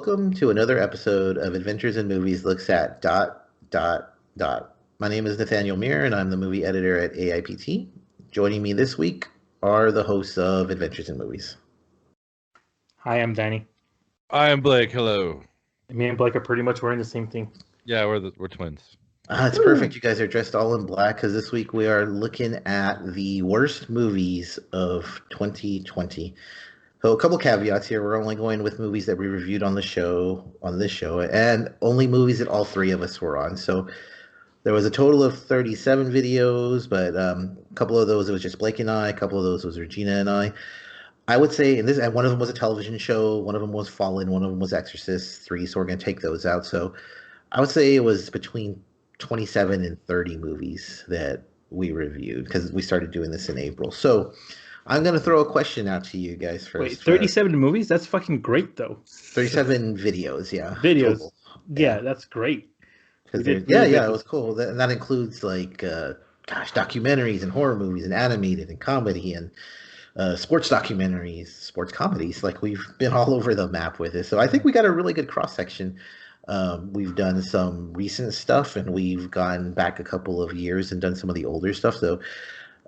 welcome to another episode of Adventures in Movies looks at ... My name is Nathaniel Muir, and I'm the movie editor at AIPT. Joining me this week are the hosts of Adventures in Movies. Hi, I'm Danny. I am Blake. Hello. Me and Blake are pretty much wearing the same thing. Yeah, we're twins. It's perfect. You guys are dressed all in black because this week we are looking at the worst movies of 2020. So a couple caveats here. We're only going with movies that we reviewed on this show, and only movies that all three of us were on. So there was a total of 37 videos, but a couple of those it was just Blake and I. A couple of those was Regina and I. I would say, and one of them was a television show. One of them was Fallen. One of them was Exorcist 3. So we're going to take those out. So I would say it was between 27 and 30 movies that we reviewed because we started doing this in April. So I'm going to throw a question out to you guys first. Wait, 37 movies? That's fucking great, though. 37 videos, yeah. Videos. Yeah, that's great. It was cool. And that includes, documentaries and horror movies and animated and comedy and sports documentaries, sports comedies. Like, we've been all over the map with it. So I think we got a really good cross-section. We've done some recent stuff, and we've gone back a couple of years and done some of the older stuff. So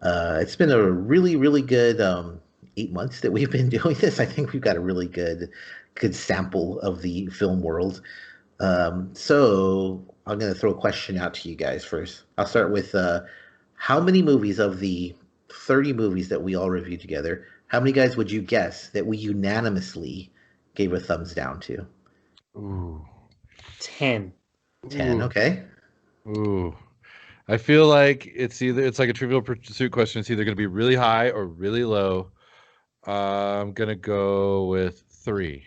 it's been a really, really good 8 months that we've been doing this. I think we've got a really good sample of the film world. So I'm going to throw a question out to you guys first. I'll start with how many movies of the 30 movies that we all reviewed together, how many guys would you guess that we unanimously gave a thumbs down to? Ooh. 10. 10, okay. Ooh. I feel like it's like a Trivial Pursuit question. It's either going to be really high or really low. I'm going to go with 3.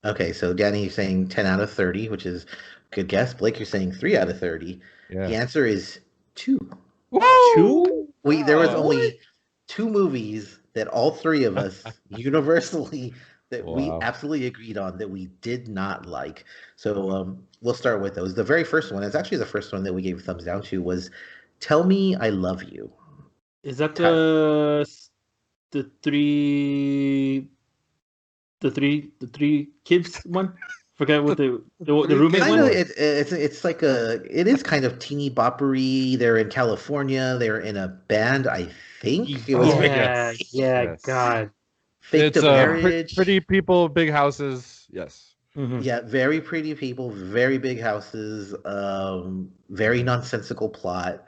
Okay, so Danny, you're saying 10 out of 30, which is a good guess. Blake, you're saying 3 out of 30. Yeah. The answer is 2. Woo! 2? There was only 2 movies that all three of us universally that we absolutely agreed on that we did not like. So we'll start with those. The very first one, it's actually the first one that we gave a thumbs down to, was Tell Me I Love You. Is that the three kids one? Forget what the roommate one. It is kind of teeny boppery. They're in California. They're in a band, I think. It was yes. God. Fake the marriage. Pretty people, big houses. Yes. Mm-hmm. Yeah, very pretty people, very big houses, very nonsensical plot.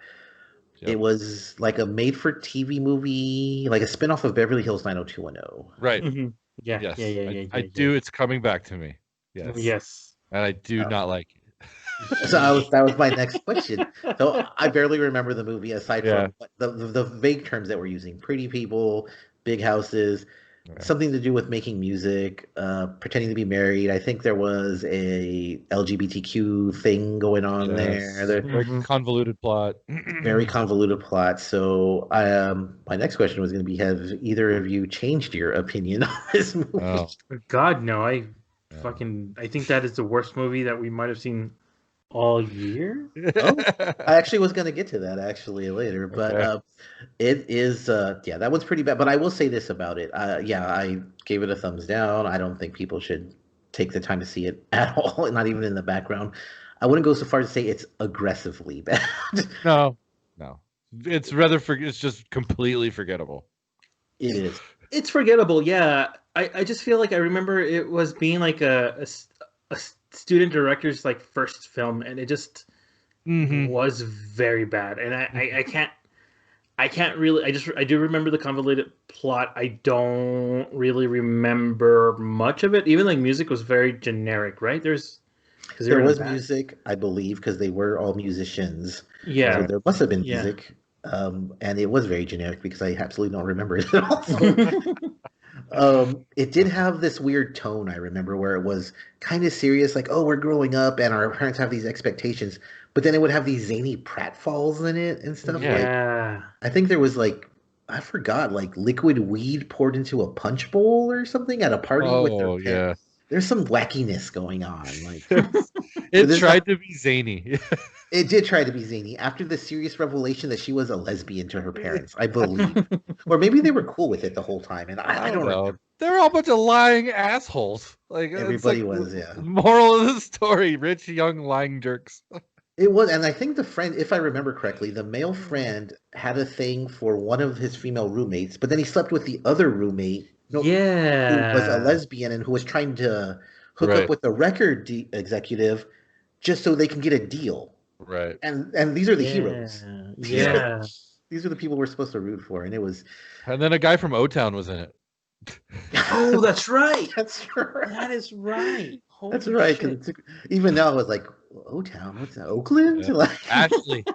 Yep. It was like a made-for-TV movie, like a spinoff of Beverly Hills 90210. Right. Mm-hmm. Yeah. I do. It's coming back to me. Yes. And I do not like it. So that was my next question. So I barely remember the movie aside from the vague terms that we're using: pretty people, big houses. Something to do with making music, pretending to be married. I think there was a LGBTQ thing going on there. Very convoluted plot. Very convoluted plot. So my next question was going to be, have either of you changed your opinion on this movie? Oh. God, no. I think that is the worst movie that we might have seen all year. I actually was going to get to that later, but it is that one's pretty bad. But I will say this about it. I gave it a thumbs down. I don't think people should take the time to see it at all, not even in the background. I wouldn't go so far as to say it's aggressively bad. No. It's it's just completely forgettable. It is. It's forgettable. Yeah. I just feel like I remember it was being like a student director's like first film, and it just was very bad. And I can't really. I do remember the convoluted plot. I don't really remember much of it. Even like music was very generic, right? There was music, I believe, because they were all musicians. Yeah, so there must have been music, and it was very generic because I absolutely don't remember it at all. It did have this weird tone, I remember, where it was kind of serious, like, oh, we're growing up and our parents have these expectations, but then it would have these zany pratfalls in it and stuff. Yeah. Like, I think there was I forgot, liquid weed poured into a punch bowl or something at a party with their parents. there's some wackiness going on. Like It tried to be zany. it did try to be zany after the serious revelation that she was a lesbian to her parents, I believe. Or maybe they were cool with it the whole time, and I don't know. remember. They're all a bunch of lying assholes. Like Everybody like, was, yeah. Moral of the story: rich young lying jerks. It was, and I think the friend, if I remember correctly, the male friend had a thing for one of his female roommates, but then he slept with the other roommate, who was a lesbian and who was trying to hook up with the record executive just so they can get a deal. Right. And these are the heroes. Yeah. These are the people we're supposed to root for, and it was. And then a guy from O-Town was in it. Oh, that's right. That's right. That is right. Holy That's right. Even now, it was like O-Town. What's that? Oakland? Yeah. Like... Ashley,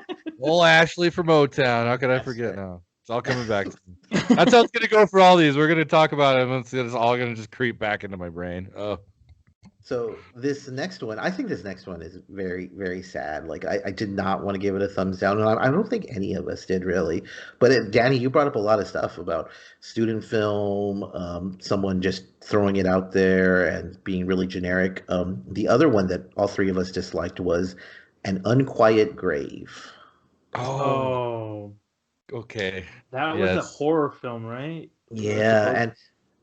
old Ashley from O-Town. How could I forget now? It's all coming back to me. That's how it's gonna go for all these. We're gonna talk about it, and it's all gonna just creep back into my brain. Oh. So this next one, I think this next one is very, very sad. Like I did not want to give it a thumbs down, and I don't think any of us did really. But Danny, you brought up a lot of stuff about student film, someone just throwing it out there and being really generic. The other one that all three of us disliked was An Unquiet Grave. Oh. Okay. That was a horror film, right? Yeah, and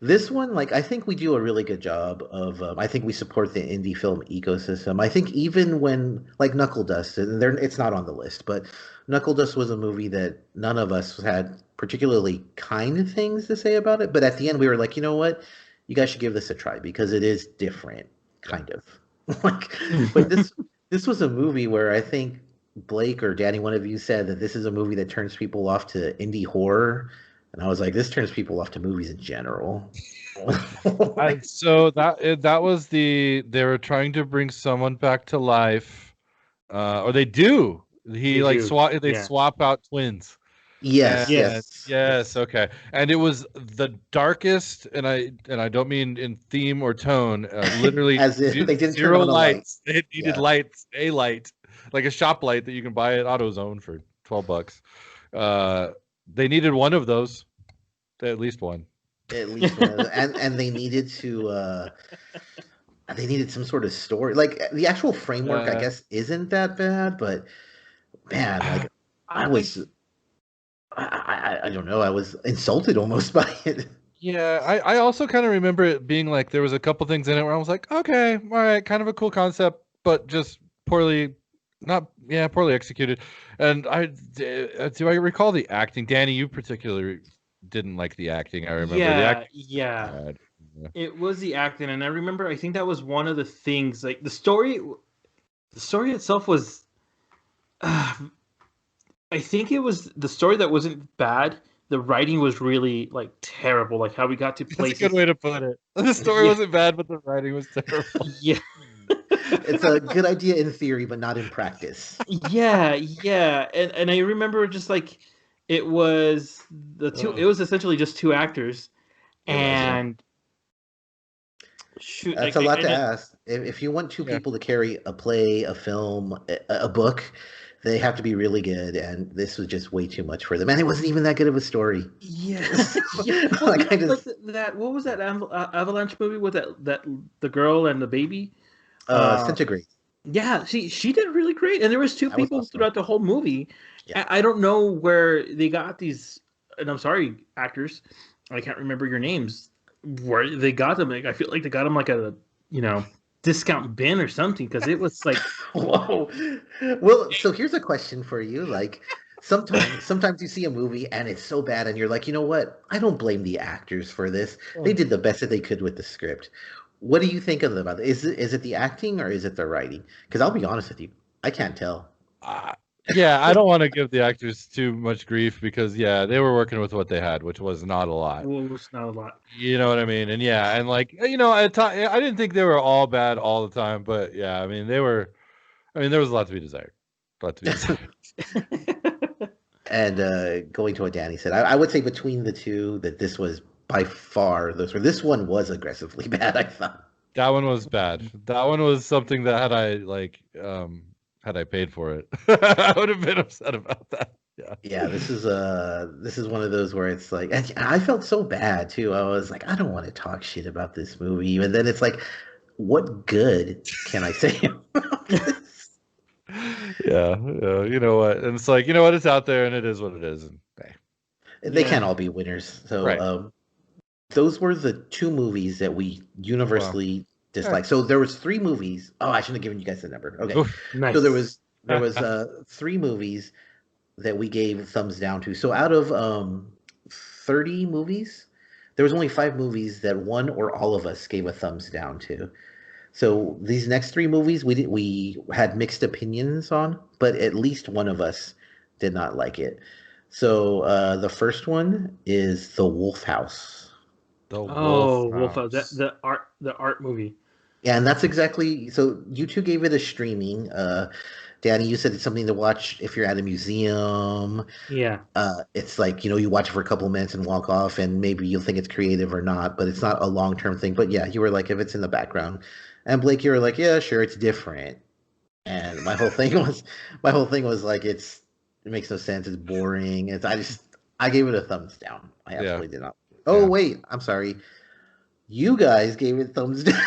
this one, like, I think we do a really good job of. I think we support the indie film ecosystem. I think even when, like, Knuckle Dust, and it's not on the list, but Knuckle Dust was a movie that none of us had particularly kind things to say about it. But at the end, we were like, you know what, you guys should give this a try because it is different, kind of. Like, but this was a movie where I think Blake or Danny, one of you said that this is a movie that turns people off to indie horror. And I was like, this turns people off to movies in general. So that was they were trying to bring someone back to life, or they do. They swap out twins. Yes. Okay, and it was the darkest, and I don't mean in theme or tone. Literally, as if they didn't zero turn on lights. It needed lights, a light, like a shop light that you can buy at AutoZone for $12. They needed one of those, at least one. At least one of those. And they needed to. They needed some sort of story. Like the actual framework, I guess, isn't that bad, but man, like I don't know. I was insulted almost by it. Yeah, I also kind of remember it being like there was a couple things in it where I was like, okay, all right, kind of a cool concept, but just poorly executed. And do I recall the acting? Danny, you particularly didn't like the acting. I remember. Yeah. It was the acting, and I remember. I think that was one of the things. Like the story itself was. I think it was the story that wasn't bad. The writing was really like terrible. Like how we got to places. That's a good way to put it. The story wasn't bad, but the writing was terrible. Yeah. It's a good idea in theory, but not in practice. Yeah. And I remember just like it was it was essentially just two actors. And shoot, that's a lot to ask. If you want two people to carry a play, a film, a book, they have to be really good, and this was just way too much for them. And it wasn't even that good of a story. Yes. What was that Avalanche movie with that the girl and the baby? Centigrade. Yeah, she did really great, and there was two people throughout the whole movie. Yeah. I don't know where they got these, and I'm sorry, actors, I can't remember your names. Where they got them? Like, I feel like they got them like a discount bin or something, because it was like, whoa. Well, so here's a question for you. Like, sometimes you see a movie and it's so bad, and you're like, you know what? I don't blame the actors for this. They did the best that they could with the script. What do you think of about it? Is it the acting or is it the writing? Because I'll be honest with you, I can't tell. I don't want to give the actors too much grief because they were working with what they had, which was not a lot. Well, it was not a lot. You know what I mean? And and like at time, I didn't think they were all bad all the time, but I mean there was a lot to be desired. And going to what Danny said, I would say between the two that this was by far this one was aggressively bad. I thought that one was bad. That one was something that had I paid for it, I would have been upset about that. Yeah. This is one of those where it's like, I felt so bad too. I was like, I don't want to talk shit about this movie, and then it's like, what good can I say about this? Yeah, you know what? And it's like, you know what? It's out there, and it is what it is. And hey, They can't all be winners. So right. those were the two movies that we Wow. universally disliked. So there was three movies. Oh, I shouldn't have given you guys the number. Okay. Oof. So there Nice. was there was three movies that we gave thumbs down to. So out of 30 movies, there was only 5 movies that one or all of us gave a thumbs down to. So these next 3 movies we had mixed opinions on, but at least one of us did not like it. So the first one is The Wolf House. The Oh, Wolf Wolf House, House. the art movie. Yeah, and that's exactly so. You two gave it a streaming. Danny, you said it's something to watch if you're at a museum. Yeah. It's like, you watch it for a couple of minutes and walk off, and maybe you'll think it's creative or not, but it's not a long term thing. But yeah, you were like, if it's in the background, and Blake, you were like, yeah, sure, it's different. And my whole thing was like, it makes no sense. It's boring. I gave it a thumbs down. I Yeah. absolutely did not. Oh Yeah. wait, I'm sorry. You guys gave it thumbs down.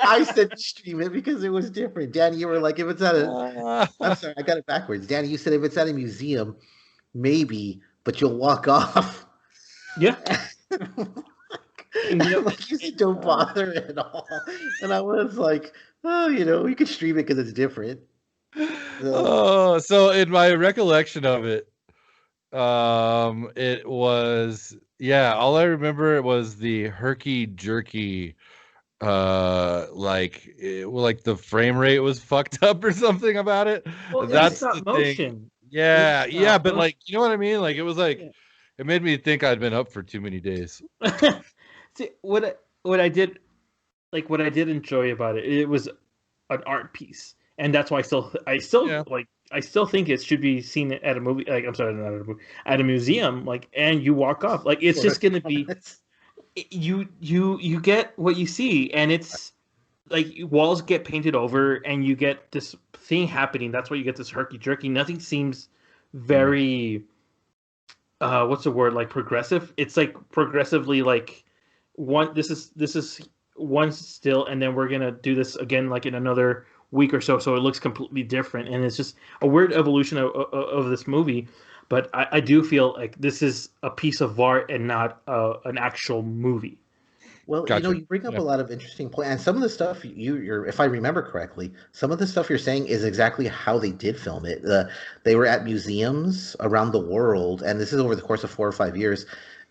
I said stream it because it was different. Danny, you were like, if it's at a, I'm sorry, I got it backwards. Danny, you said if it's at a museum, maybe, but you'll walk off. Yeah. Like you said, don't bother at all. And I was like, oh, we could stream it because it's different. So in my recollection of it, it was, all I remember was the herky jerky, like the frame rate was fucked up or something about it. Well, That's stop the thing. motion. Yeah, but like, you know what I mean? Like, it was like, Yeah. it made me think I'd been up for too many days. See, what I did enjoy about it, it was an art piece, and that's why I still think it should be seen at a movie. Like, I'm sorry, not at a movie, at a museum. Like, and you walk off. Like, it's just gonna be you get what you see, and it's like walls get painted over, and you get this thing happening. That's why you get this herky jerky. Nothing seems very what's the word, like progressive. It's like progressively like this is one still, and then we're gonna do this again like in another week or so, so it looks completely different, and it's just a weird evolution of this movie. But I do feel like this is a piece of art and not an actual movie. Well, Gotcha. you bring up Yeah. a lot of interesting points, and some of the stuff you're, if I remember correctly, some of the stuff you're saying is exactly how they did film it. They were at museums around the world, and this is over the course of 4 or 5 years,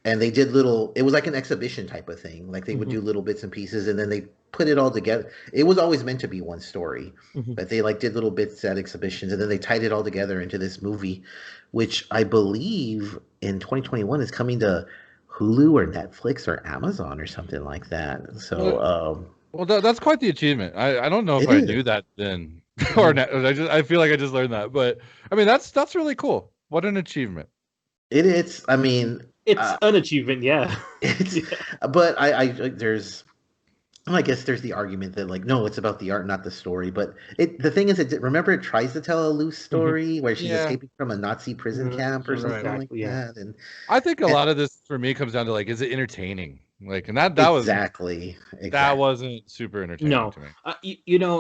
and they did little. It was like an exhibition type of thing. Like they would do little bits and pieces, and then they put it all together. It was always meant to be one story, but they like did little bits at exhibitions, and then they tied it all together into this movie, which I believe in 2021 is coming to Hulu or Netflix or Amazon or something like that. So Well, that's quite the achievement. I don't know if it I is. knew that then, or not. I feel like I just learned that. But I mean, that's really cool. What an achievement! It's. I mean, It's an achievement, yeah. it's. But I guess there's the argument that like no, it's about the art, not the story. But the thing is, remember it tries to tell a loose story where she's escaping from a Nazi prison camp or something like that. And I think a lot of this for me comes down to like, is it entertaining? Like, and that exactly. that wasn't super entertaining No, to me.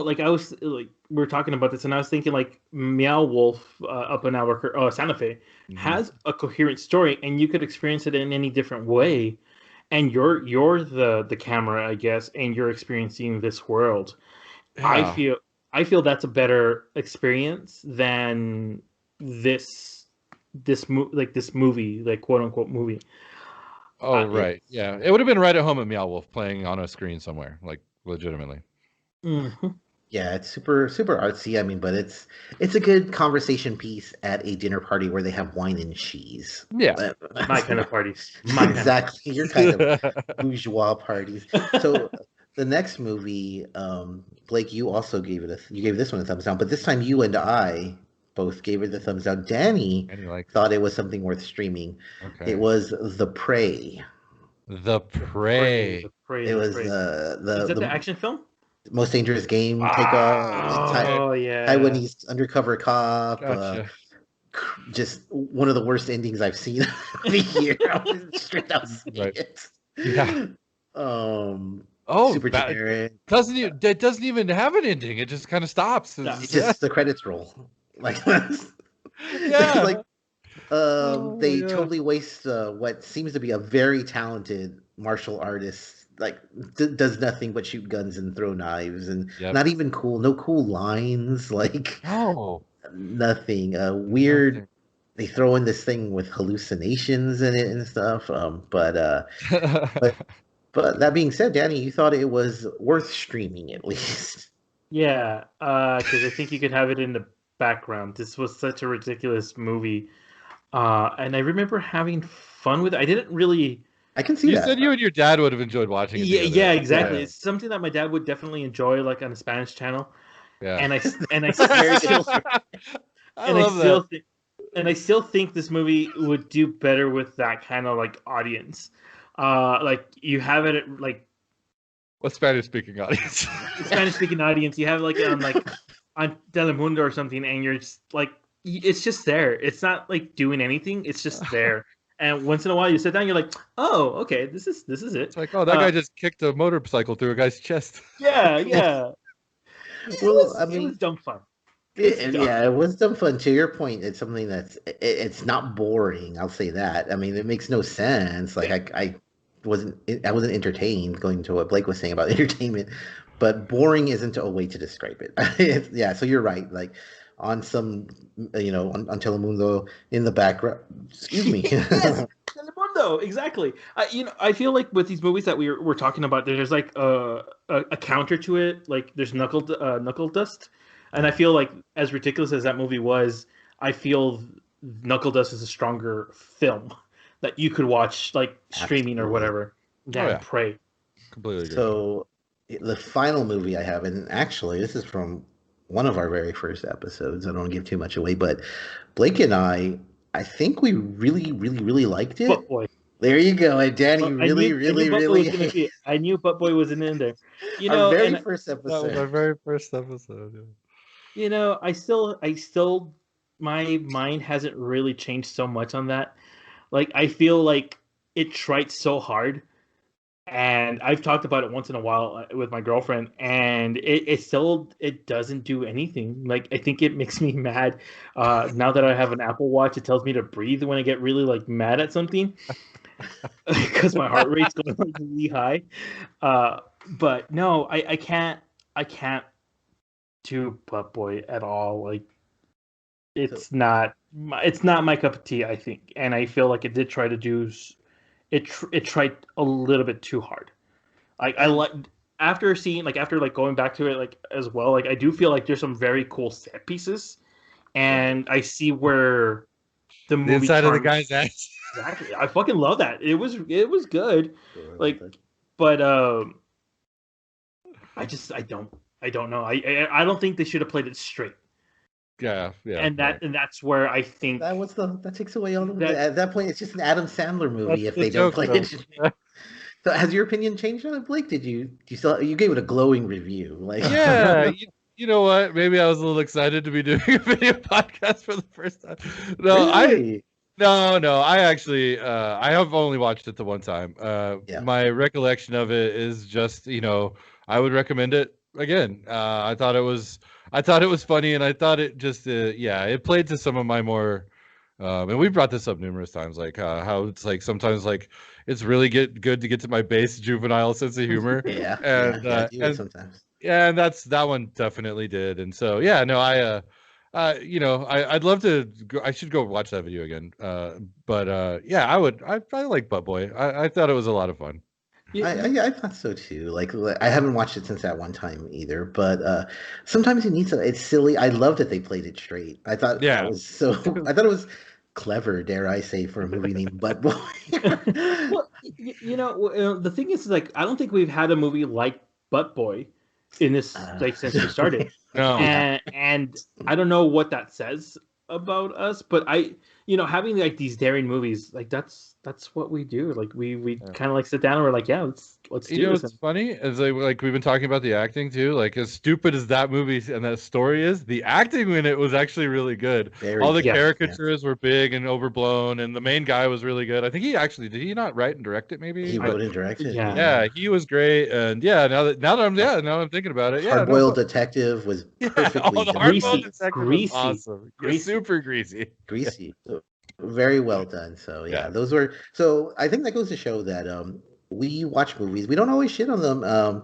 like I was like we were talking about this, and I was thinking like Meow Wolf up in Santa Fe has a coherent story, and you could experience it in any different way. And you're the camera, I guess, and you're experiencing this world. Yeah. I feel that's a better experience than this movie, like quote unquote movie. Oh, right. Yeah. It would have been right at home at Meow Wolf playing on a screen somewhere, like legitimately. Yeah, it's super super artsy. I mean, but it's a good conversation piece at a dinner party where they have wine and cheese. Yeah. My kind of parties. Exactly. Your kind of bourgeois parties. So the next movie, Blake, you also gave this one a thumbs down, but this time you and I both gave it a thumbs down. Danny thought it was something worth streaming. Okay. It was The Prey. The Prey. It was Is that the action film? Most Dangerous Game takeoff. Oh yeah. Taiwanese undercover cop. Gotcha. Just one of the worst endings I've seen of the year. I was straight out seeing it. Yeah. Oh, super generic. it doesn't even have an ending. It just kind of stops. It's just the credits roll. Like that's yeah. like Oh my they god. totally waste what seems to be a very talented martial artist. Like does nothing but shoot guns and throw knives, and Yep. not even cool. No cool lines. Like No. nothing. Weird. Nothing. They throw in this thing with hallucinations in it and stuff. But but that being said, Danny, you thought it was worth streaming at least. Yeah, because I think you could have it in the background. This was such a ridiculous movie, and I remember having fun with it. I didn't really. I can see You that. said you and your dad would have enjoyed watching it Yeah, together. yeah, exactly. Yeah. It's something that my dad would definitely enjoy, like on a Spanish channel. Yeah. And I still I and I love still that. think and I still think this movie would do better with that kind of like audience. Like you have it at, like A Spanish speaking audience. Spanish speaking audience. You have like on Telemundo or something, and you're just like it's just there. It's not like doing anything. It's just there. And once in a while, you sit down. You're like, oh, okay, this is it. It's like, oh, that guy just kicked a motorcycle through a guy's chest. Yeah, yeah. Well, I It was mean, dumb fun. It's dumb. yeah, it was dumb fun. To your point, it's something it's not boring. I'll say that. I mean, it makes no sense. Like I wasn't entertained going to what Blake was saying about entertainment, but boring isn't a way to describe it. Yeah, so you're right. Like on some, on Telemundo in the background. Excuse me. Yes, Telemundo, exactly. I feel like with these movies that we're talking about, there's like a counter to it. Like there's Knuckle Dust, and I feel like as ridiculous as that movie was, I feel Knuckle Dust is a stronger film that you could watch like streaming or Absolutely. whatever than yeah. Prey. Completely agree. So the final movie I have, and actually this is from one of our very first episodes. I don't want to give too much away, but Blake and I think we really, really, really liked it. Butt Boy. There you go. And Danny Well, really, really, really. I knew Butt Boy wasn't in there. You Our know, very and first That was episode. our very first episode. you know, I still, my mind hasn't really changed so much on that. Like, I feel like it tried so hard, and I've talked about it once in a while with my girlfriend, and it doesn't do anything. Like, I think it makes me mad. Now that I have an Apple Watch, it tells me to breathe when I get really like mad at something, because my heart rate's going like really high. But no, I can't do Butt Boy at all. Like it's not my cup of tea, I think, and I feel like it did try to do it tried a little bit too hard. Like I like after going back to it like as well, like I do feel like there's some very cool set pieces, and I see where the movie inside of the guy's ass. Exactly. I fucking love that. It was good. Like, but I don't know. I don't think they should have played it straight. Yeah. And that's where I think that takes away all of that. At that point, it's just an Adam Sandler movie if they don't play it. So, has your opinion changed on it, Blake? You gave it a glowing review? Like, yeah. You know what? Maybe I was a little excited to be doing a video podcast for the first time. No, really? No. I actually, I have only watched it the one time. My recollection of it is just, I would recommend it again. I thought it was funny, and I thought it just, it played to some of my more, and we brought this up numerous times, like how it's like sometimes like it's really good to get to my base juvenile sense of humor. and sometimes. Yeah, and that one definitely did. And so, I'd love to. I should go watch that video again. I would. I like Butt Boy. I thought it was a lot of fun. I thought so too. Like I haven't watched it since that one time either. But sometimes it needs to. It's silly. I love that they played it straight. I thought that was so. I thought it was clever, dare I say, for a movie named Butt Boy. Well, the thing is, like, I don't think we've had a movie like Butt Boy in this like since we started. No. And I don't know what that says about us, but having like these daring movies, like that's what we do. Like we kind of like sit down and we're like, yeah, let's do this. What's funny is like we've been talking about the acting too. Like as stupid as that movie and that story is, the acting in it was actually really good. All the caricatures were big and overblown, and the main guy was really good. I think did he not write and direct it? Maybe he wrote and directed. Yeah, he was great. And now I'm thinking about it. Yeah, Hard-boiled detective was perfectly done. Greasy, awesome. Super greasy. Very well done. So those were. So I think that goes to show that we watch movies. We don't always shit on them.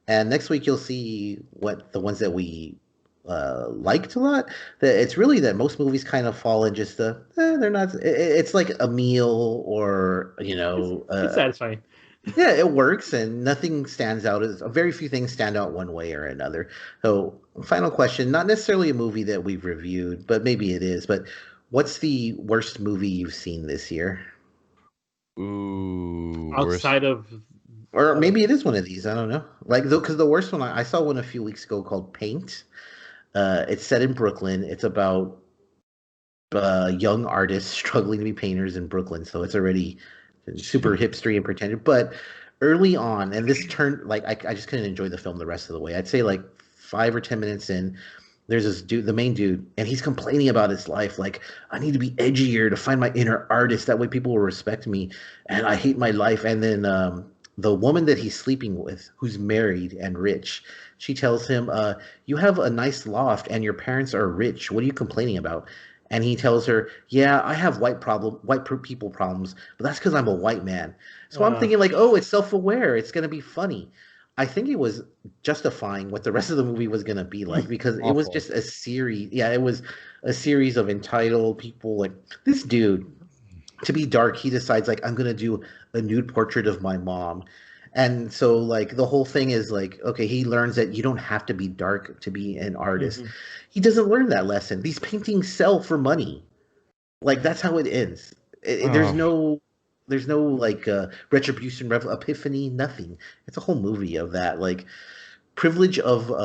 And next week you'll see what the ones that we liked a lot. That it's really that most movies kind of fall in just they're not. It's like a meal or it's satisfying. Yeah, it works, and nothing stands out. Very few things stand out one way or another. So, final question: not necessarily a movie that we've reviewed, but maybe it is. But what's the worst movie you've seen this year? Ooh, outside of, or maybe it is one of these. I don't know. Like, because the worst one I saw one a few weeks ago called Paint. It's set in Brooklyn. It's about young artists struggling to be painters in Brooklyn. So it's already super hipstery and pretentious. But early on, and this turned like I just couldn't enjoy the film the rest of the way. I'd say like 5 or 10 minutes in, there's this dude, the main dude, and he's complaining about his life. Like, I need to be edgier to find my inner artist. That way people will respect me. And I hate my life. And then the woman that he's sleeping with, who's married and rich, she tells him, you have a nice loft and your parents are rich. What are you complaining about? And he tells her, yeah, I have white people problems, but that's because I'm a white man. So I'm thinking like, oh, it's self-aware. It's going to be funny. I think it was justifying what the rest of the movie was going to be like, because it was just a series. Yeah, it was a series of entitled people. Like, this dude, to be dark, he decides like, I'm going to do a nude portrait of my mom. And so like the whole thing is like, okay, he learns that you don't have to be dark to be an artist. Mm-hmm. He doesn't learn that lesson. These paintings sell for money. Like, that's how it ends. There's no like retribution, epiphany, nothing. It's a whole movie of that, like privilege of what's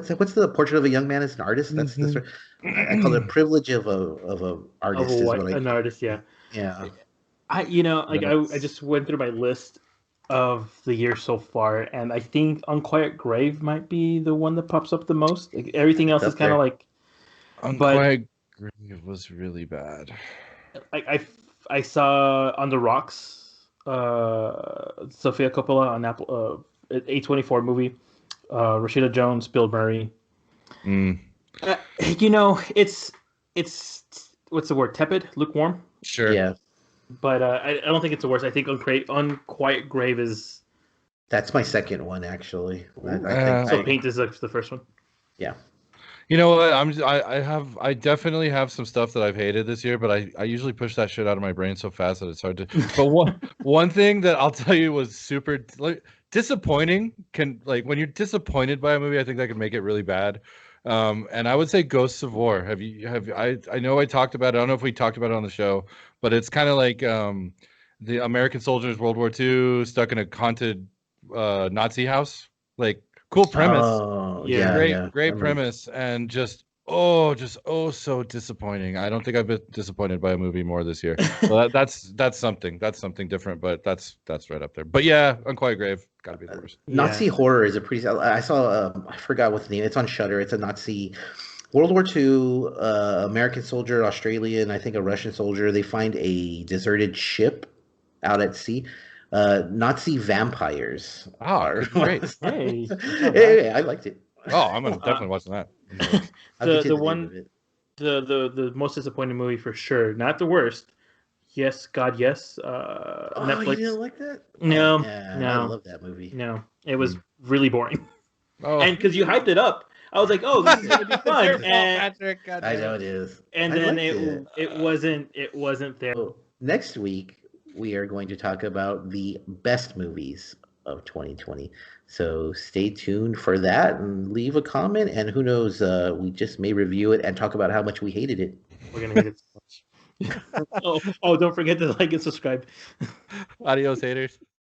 the portrait of a young man as an artist? That's I call it privilege of a artist. An artist, yeah. Yeah. I just went through my list of the year so far, and I think Unquiet Grave might be the one that pops up the most. Like, everything else is kind of like. Unquiet Grave was really bad. I saw On the Rocks, Sofia Coppola on Apple, A24 movie, Rashida Jones, Bill Murray. It's what's the word? Tepid, lukewarm. Sure. Yeah. But I don't think it's the worst. I think Unquiet Grave is. That's my second one, actually. Paint is the first one. Yeah. You know what? I definitely have some stuff that I've hated this year, but I usually push that shit out of my brain so fast that it's hard to. But one thing that I'll tell you was super disappointing. When you're disappointed by a movie, I think that can make it really bad. And I would say Ghosts of War. I know I talked about it. I don't know if we talked about it on the show, but it's kind of like the American soldiers, World War II, stuck in a haunted Nazi house. Like, cool premise. Oh, great premise, and just so disappointing. I don't think I've been disappointed by a movie more this year. So that's something different, but that's right up there. But yeah, Unquiet Grave gotta be the worst. Nazi horror is a pretty. I saw I forgot what the name. It's on Shudder. It's a Nazi World War II American soldier, Australian, I think a Russian soldier. They find a deserted ship out at sea. Nazi vampires. Oh, great! Hey, I liked it. Oh, I'm definitely watching that. The most disappointing movie for sure, not the worst. Yes, God, yes. Netflix. You didn't like that? No, no. I love that movie. No, it was really boring. Oh. And because you hyped it up, I was like, "Oh, this is gonna be fun." And I know it is. And then it wasn't there. So, next week we are going to talk about the best movies of 2020. So stay tuned for that and leave a comment. And who knows, we just may review it and talk about how much we hated it. We're gonna hate it so much. Oh, don't forget to like and subscribe. Adios, haters.